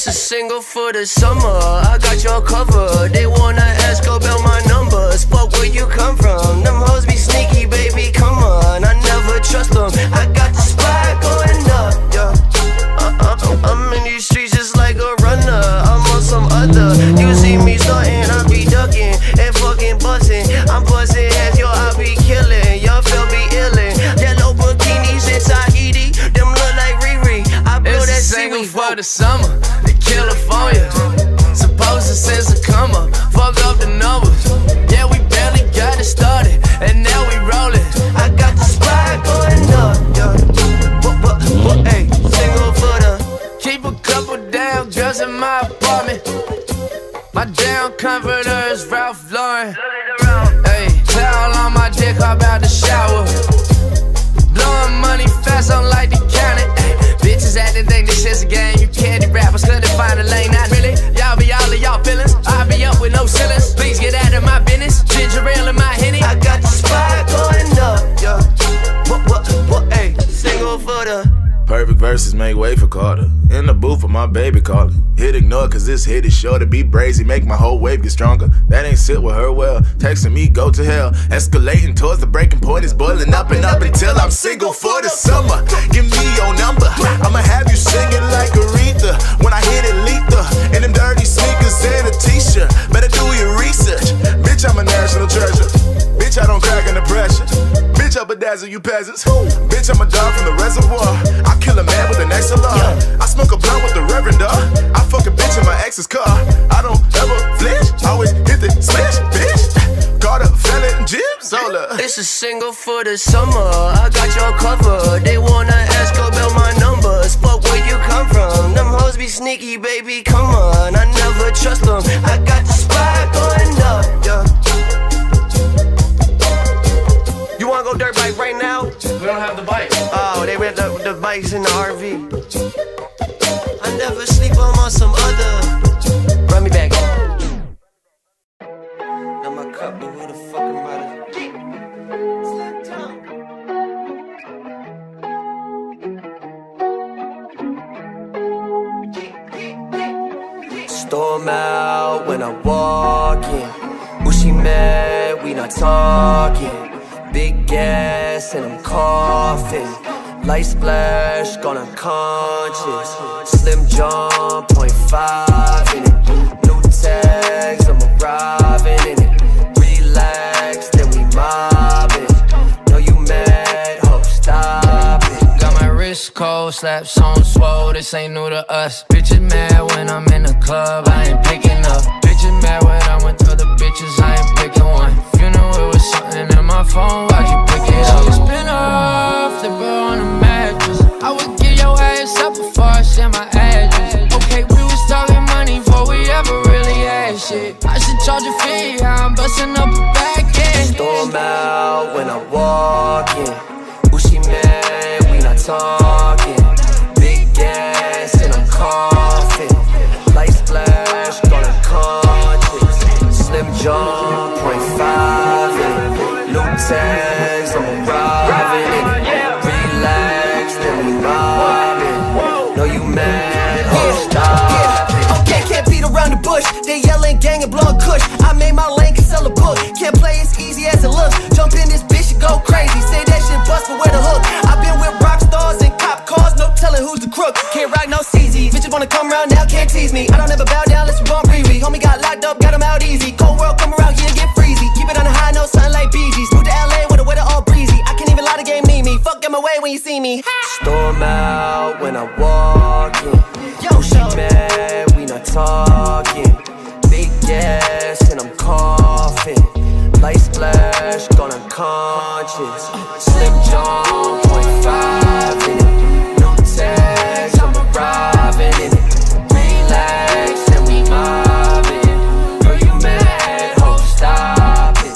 This is single for the summer, I got your cover. They wanna ask about my numbers, fuck where you come from. Them hoes be sneaky, baby, come on, I never trust them. I got the spot going up, yeah. I'm in these streets just like a runner, I'm on some other. You see me starting, I be ducking and fucking busting. I'm busting heads, yo, I be killing. Y'all feel be illin'. Yellow bikinis in Tahiti, them look like Riri. I build that seaweed for the summer, in California. Supposed to send some come up, fuck up the numbers. Yeah, we barely got it started, and now we rollin'. I got the spot going up, yeah. Hey, single for the. Keep a couple damn girls in my apartment. My damn comforter is Ralph Lauren. Hey, towel on my dick, hop out the shower. Blowing money fast, I don't like to count it. Ay, bitches acting think this shit's a game. You candy rappers couldn't find a lane. Not really, y'all be all of y'all feelings. I be up with no ceilings. Please get out of my business. Ginger ale in my Henny. I got the spot going up, yeah. What, ayy, single for the. Perfect verses make way for Carter. In the booth with my baby calling. Hit ignore cause this hit is sure to be brazy. Make my whole wave get stronger. That ain't sit with her well. Texting me go to hell. Escalating towards the breaking point is boiling up and up until I'm single for the summer. Give me your number. I'ma have you singing like Aretha when I hit it lethal. In them dirty sneakers and a t-shirt. Better do your research. Bitch, I'm a national treasure. Bitch, I don't crack under pressure. Bitch, I bedazzle you peasants. Bitch, I'm a dog from the reservoir. I kill a man with an XLR. I smoke a blunt with the Reverend dog. I fuck a bitch in my ex's car. I don't ever flinch. Always hit the smash, bitch. Caught up, Felly and Gyyps. Hold up. This is single for the summer, I got your cover. They wanna ask about my numbers, fuck where you come from. Them hoes be sneaky, baby, come on, I never trust them. I got the spot going up, yeah. You wanna go dirt bike right now? We don't have the bike. Oh, they rent the bikes in the RV. I never sleep, I'm on some other. Run me back. Now my cup, but who the fuck am I to? Storm out when I walk in. Ooh, she mad, we not talking. Big gas and I'm coughing. Light splash, gone unconscious. Slim Jawn, 0.5 in it. New tags, I'm arriving in it. Relax, then we mobbing. Know you mad, ho, stop it. Got my wrist cold, slaps on swole, this ain't new to us. Bitches mad when I'm in the club, I ain't picking up. Bitches mad when I'm with other bitches, I ain't picking one. You know it was something in my phone, why'd you pick it up? She spin off, flip her on the mattress. I would give your ass up before I share my address. Okay, we was talking money before we ever really had shit. I should charge a fee, I'm busting up a back end. Storm out when I walk in. Ooh, she mad, we not talking. Big gas and I'm coughing. Light splash, gone unconscious. Slim Jawn, 0.5 in it. New tags, I'm arriving in it. Relax, then we mobbing. Know you mad, oh stop it. Okay, can't beat around the bush. They yelling gang and blowing kush. I made my lane can sell a book. Can't play as easy as it looks. Jump in this bitch and go crazy. Say that shit bust, but where the hook? I've been with rock stars and cop cars, no telling who's the crook. Can't rock no CZ. Bitches wanna come around now, can't tease me. I don't ever bow down unless we bump Riri. Homie got locked up, got him out easy. Cold world come around here, get freezy. Keep it on a high note, something like BG's. Moved to LA with the weather all breezy. I can't even lie, the game need me. Fuck get my way when you see me. Storm out when I walk in. Yo, she mad, we not talking. Big gas and I'm coughing. Light splash, gone unconscious. Slim Jawn, 0.5 in it. New tags, I'm arriving in it. Relax and we mobbing. Are you mad? Ho, stop it.